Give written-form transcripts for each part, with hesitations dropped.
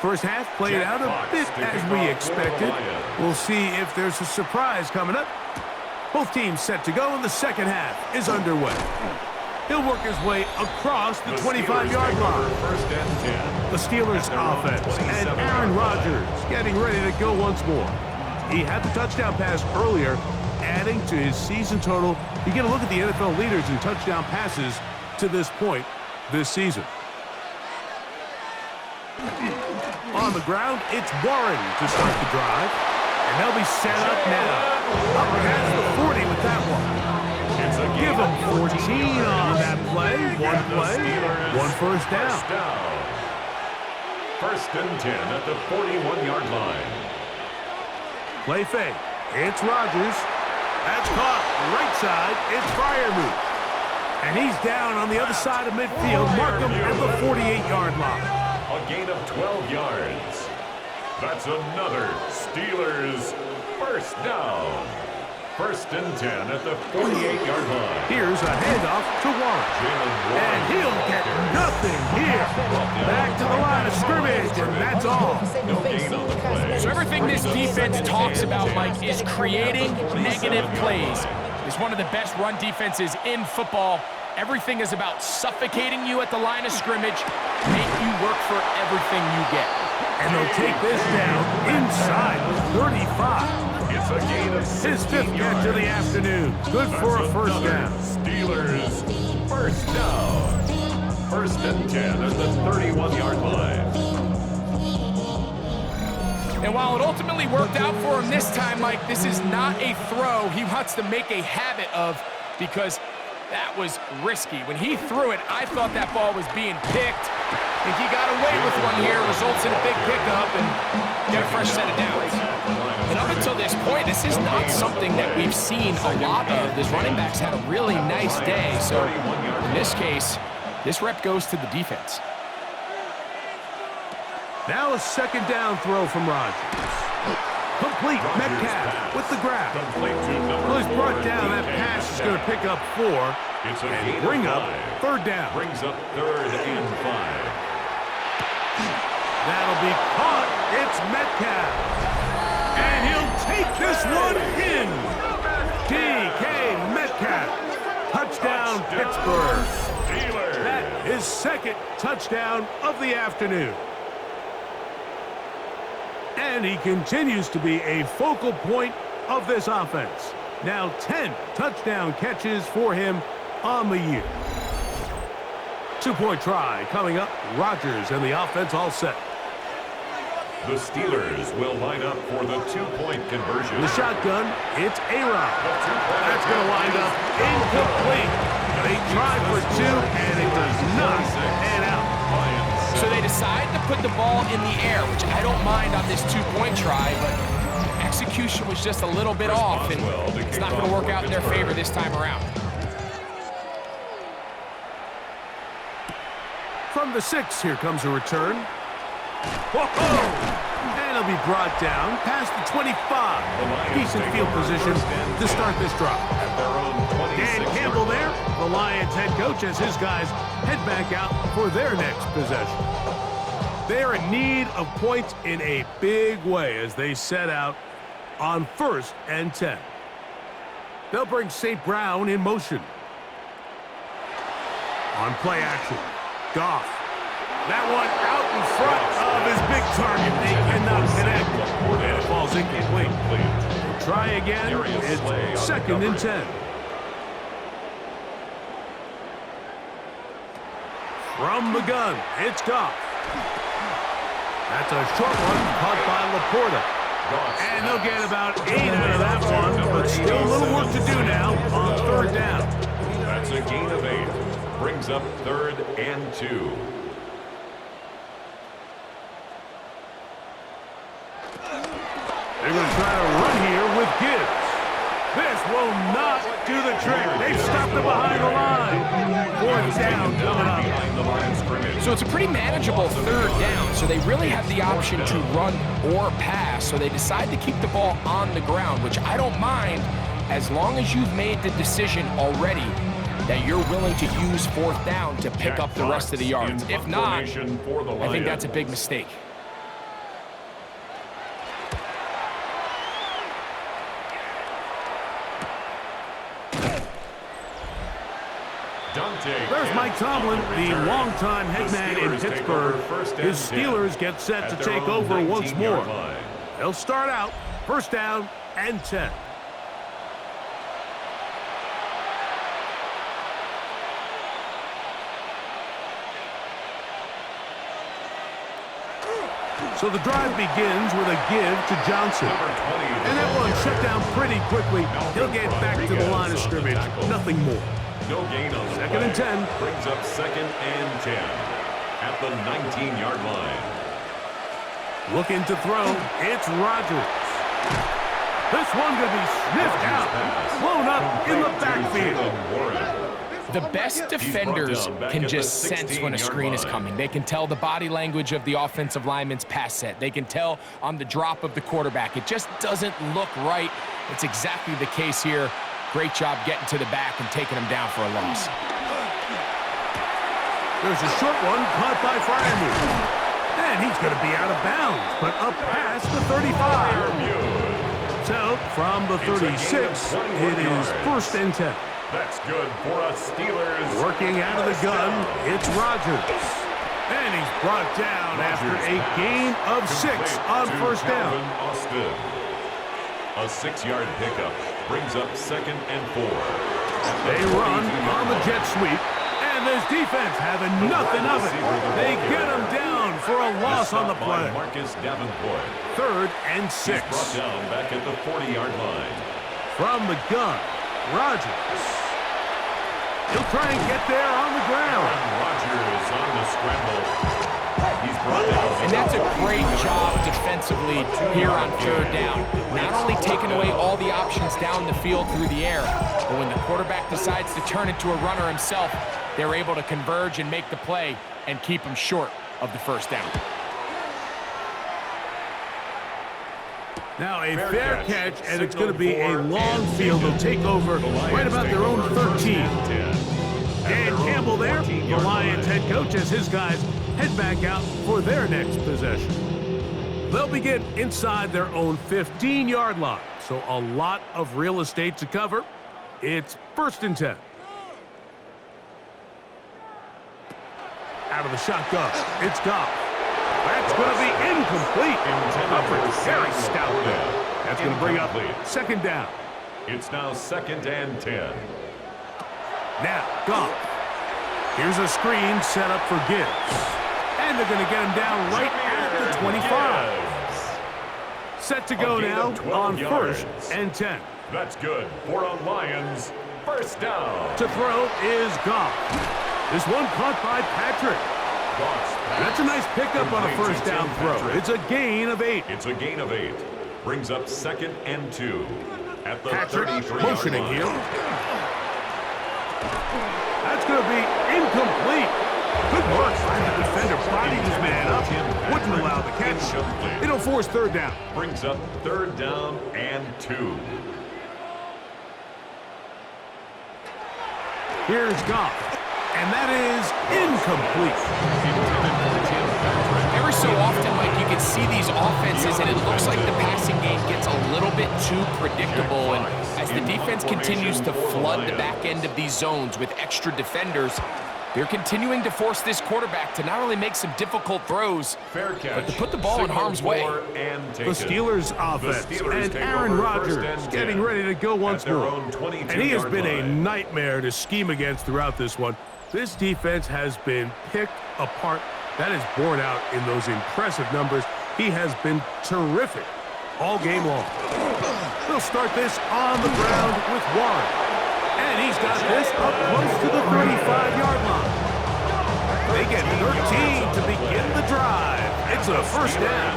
First half played out a bit as we expected. We'll see if there's a surprise coming up. Both teams set to go, and the second half is underway. He'll work his way across the 25-yard line. First and 10. The Steelers offense and Aaron Rodgers getting ready to go once more. He had the touchdown pass earlier, adding to his season total. You get a look at the NFL leaders in touchdown passes to this point this season. On the ground, it's Warren to start the drive. And they'll be set up now. Up past the 40 with that one. Give him 14 on that play. One first down. First and 10 at the 41-yard line. Play fake. It's Rodgers. That's caught. Right side. It's Freiermuth. And he's down on the other side of midfield. Mark him at the 48-yard line. A gain of 12 yards. That's another Steelers first down. First and 10 at the 48-yard line. Here's a handoff to Warren. And he'll get nothing here. Back to the line of scrimmage, and that's all. No gain on the play. So everything this defense talks about, Mike, is creating negative plays. It's one of the best run defenses in football. Everything is about suffocating you at the line of scrimmage, make you work for everything you get. And they'll take this down inside the 35. It's a gain of 16 His fifth catch of the afternoon. Good for a first down. Steelers first down. First and 10 at the 31-yard line. And while it ultimately worked out for him this time, Mike, this is not a throw he wants to make a habit of, because that was risky. When he threw it, I thought that ball was being picked. I think he got away with one here, results in a big pickup, and get a fresh set of downs. And up until this point, this is not something that we've seen a lot of. This running back's had a really nice day, so in this case, this rep goes to the defense. Now a second down throw from Rodgers. Complete. Metcalf with the grab. Well, he's brought down. That pass is going to pick up 4 and bring up third down. Brings up third and 5. That'll be caught. It's Metcalf. And he'll take this one in. DK Metcalf. Touchdown, Pittsburgh. That is second touchdown of the afternoon. And he continues to be a focal point of this offense. Now 10 touchdown catches for him on the year. Two-point try coming up. Rodgers and the offense all set. The Steelers will line up for the two-point conversion. The shotgun, it's A-Rod. That's going to wind up incomplete. They try for 2, and it does not pan out. So they decide to put the ball in the air, which I don't mind on this two-point try, but execution was just a little bit off, and it's not going to work out in their favor this time around. From the 6, here comes a return. Whoa! And it'll be brought down past the 25. Decent field position to start this drive. Dan Campbell there, the Lions head coach, as his guys head back out for their next possession. They're in need of points in a big way as they set out on 1st and 10. They'll bring St. Brown in motion. On play action, Goff. That one out in front of his big target. They cannot connect. And it falls incomplete. Try again. It's 2nd and 10. From the gun, it's Goff. That's a short one caught by Laporta. And they'll get about 8 out of that one, but still a little work to do now on 3rd down. That's a gain of 8. Brings up 3rd and 2. They're going to try to run here with Gibbs. This will not do the trick. They've stopped it behind the line. 4th down coming up. So it's a pretty manageable 3rd down, so they really have the option to run or pass, so they decide to keep the ball on the ground, which I don't mind as long as you've made the decision already that you're willing to use 4th down to pick up the rest of the yards. If not, I think that's a big mistake. There's Mike Tomlin, the longtime head man in Pittsburgh. His Steelers get set to take over once more. They'll start out first down and 10. So the drive begins with a give to Johnson. And that one shut down pretty quickly. He'll get back to the line of scrimmage. Nothing more. No gain on second and 10. Brings up second and 10 at the 19-yard line. Looking to throw. It's Rodgers. This one going to be sniffed out. Blown up in the backfield. The best defenders can just sense when a screen is coming. They can tell the body language of the offensive lineman's pass set. They can tell on the drop of the quarterback. It just doesn't look right. It's exactly the case here. Great job getting to the back and taking him down for a loss. There's a short one caught by Freiermuth. And he's going to be out of bounds, but up past the 35. So, from the 36, it is first and 10. That's good for us Steelers. Working out of the gun, it's Rodgers. And he's brought down after a gain of 6 on first down. A 6-yard pickup brings up second and 4. They run on the jet sweep, and this defense having nothing of it. They get him down for a loss on the play. Marcus Davenport. Third and 6. He's brought down back at the 40-yard line. From the gun, Rodgers. He'll try and get there on the ground. Rodgers on the scramble. He's brought down. And that's a great job defensively here on third down. Not only taking away all the options down the field through the air, but when the quarterback decides to turn into a runner himself, they're able to converge and make the play and keep him short of the first down. Now a fair catch, and it's going to be a long field. They'll take over right about their own 13. Dan Campbell there, the Lions head coach, as his guys head back out for their next possession. They'll begin inside their own 15-yard line, so a lot of real estate to cover. It's first and 10. Out of the shotgun, it's Goff. That's going to be incomplete. Coverage very stout there. That's going to bring up second down. It's now second and 10. Now, Goff. Here's a screen set up for Gibbs. And they're going to get him down right at the 25. Set to go now on first and 10. That's good for a Lions first down. To throw is Goff. This one caught by Patrick. That's a nice pickup on a first down throw. It's a gain of 8. It's a gain of 8. Brings up second and 2 at the Patrick 33-yard motioning line. here. That's going to be incomplete. Good work by the defender. Bodied his man up. Wouldn't allow the catch. It'll force third down. Brings up third down and 2. Here's Goff. And that is incomplete. Every so often, Mike, you can see these offenses, and it looks like the passing game gets a little bit too predictable. And as the defense continues to flood the back end of these zones with extra defenders, they're continuing to force this quarterback to not only make some difficult throws, but to put the ball in harm's way. The Steelers' offense and Aaron Rodgers getting ready to go once more. And he has been a nightmare to scheme against throughout this one. This defense has been picked apart. That is borne out in those impressive numbers. He has been terrific all game long. They'll start this on the ground with Warren. And he's got this up close to the 35-yard line. They get 13 to begin the drive. It's a first down.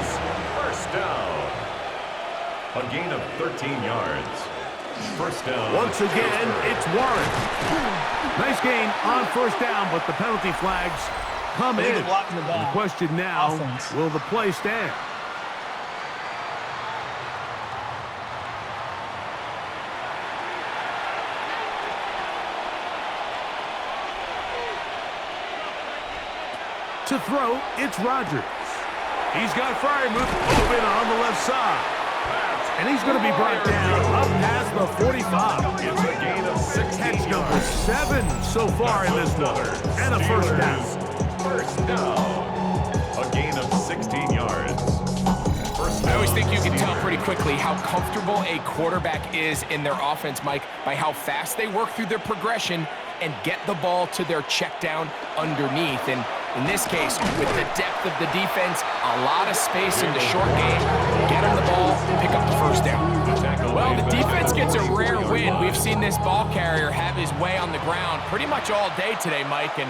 First down. A gain of 13 yards. First down. Once again, it's Warren. Nice gain on first down, but the penalty flags come in. The question now, will the play stand? To throw, it's Rodgers. He's got Freiermuth open on the left side. And he's going to be brought down up past the 45. It's a gain of 16 Catch number yards. 7 so far in this one. And a first down. First down. A gain of 16 yards. First down. I always think you can tell pretty quickly how comfortable a quarterback is in their offense, Mike, by how fast they work through their progression and get the ball to their check down underneath. And in this case, with the depth of the defense, a lot of space in the short game, get them the ball, pick up the first down. Well, the defense gets a rare win. We've seen this ball carrier have his way on the ground pretty much all day today, Mike, and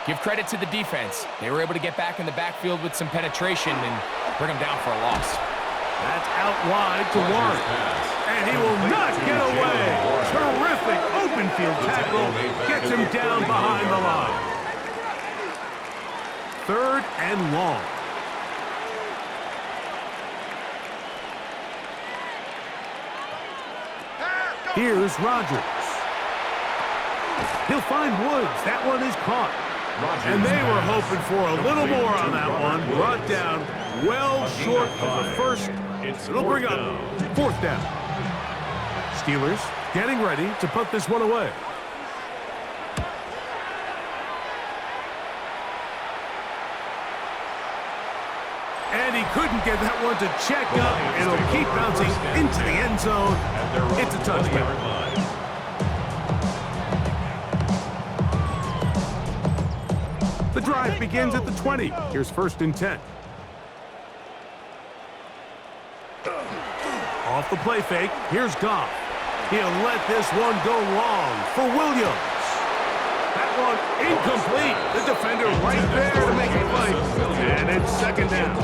give credit to the defense. They were able to get back in the backfield with some penetration and bring them down for a loss. That's out wide to Warren. And he will not get away. Terrific open field tackle. Gets him down behind the line. 3rd and long. Here's Rodgers. He'll find Woods. That one is caught. And they were hoping for a little more on that one. Brought down well short of the first. It'll bring up 4th down. Steelers getting ready to put this one away. And he couldn't get that one to check up. It'll keep bouncing into the end zone. It's a touchdown. The drive begins at the 20. Here's 1st and 10. Off the play fake, here's Goff. He'll let this one go long for Williams. That one incomplete. The defender right there to make it play. And it's 2nd down.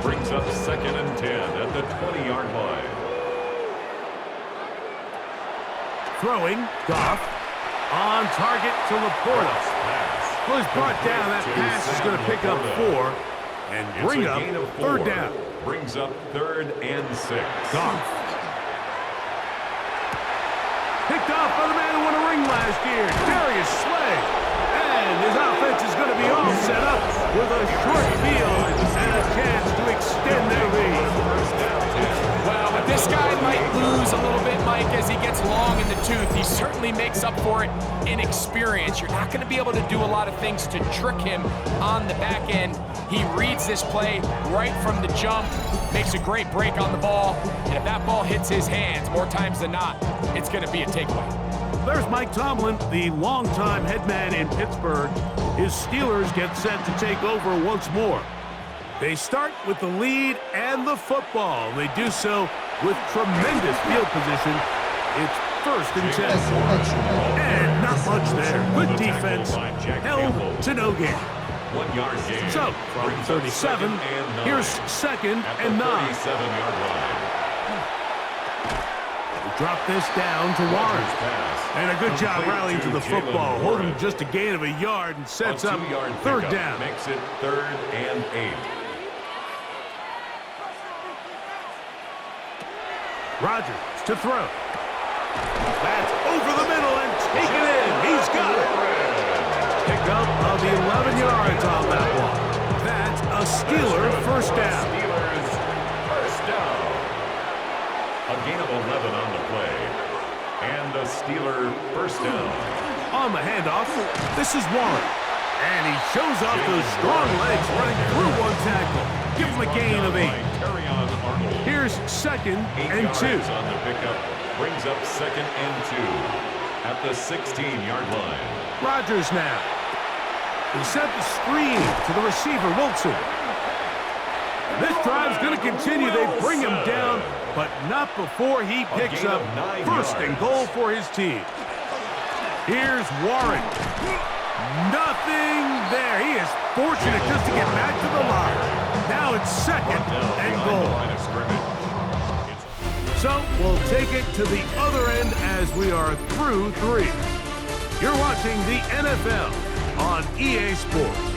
Brings up 2nd and 10 at the 20-yard line. Throwing, Goff. On target to Laporta. Well, he's brought down. That pass is going to pick up 4 and bring up 3rd down. Brings up 3rd and 6. Goff. Picked off by the man who won a ring last year, Darius Slay. And his offense is going to be all set up with a short field and a chance to extend their lead. Well, but this guy might lose a little bit, Mike, as he gets long in the tooth. He certainly makes up for it in experience. You're not going to be able to do a lot of things to trick him on the back end. He reads this play right from the jump, makes a great break on the ball, and if that ball hits his hands more times than not, it's going to be a takeaway. There's Mike Tomlin, the longtime head man in Pittsburgh. His Steelers get set to take over once more. They start with the lead and the football. They do so with tremendous field position. It's 1st and 10. And not much there. Good defense. Held to no gain. 1-yard gain. So, from 37, here's 2nd and 9. 37-yard line. Drop this down to Warren. And a good job rallying to the football. Holding just a gain of a yard and sets up 3rd down. Makes it 3rd and 8. Rodgers to throw. That's over the middle and taken in. He's got it. Pick up of 11 yards on that one. That's a Steeler 1st down. Steelers 1st down. A gain of 11 on the play. And a Steeler 1st down. On the handoff, this is Warren. And he shows off those strong legs running through one tackle. Give him a gain of 8. Here's 2nd and 2. On the pickup, brings up 2nd and 2 at the 16-yard line. Rodgers now. He sent the screen to the receiver, Wilson. This drive's going to continue. They bring him down, but not before he picks up 1st and goal for his team. Here's Warren. Nothing there. He is fortunate just to get back to the line. Now it's 2nd and goal. So we'll take it to the other end as we are through 3. You're watching the NFL on EA Sports.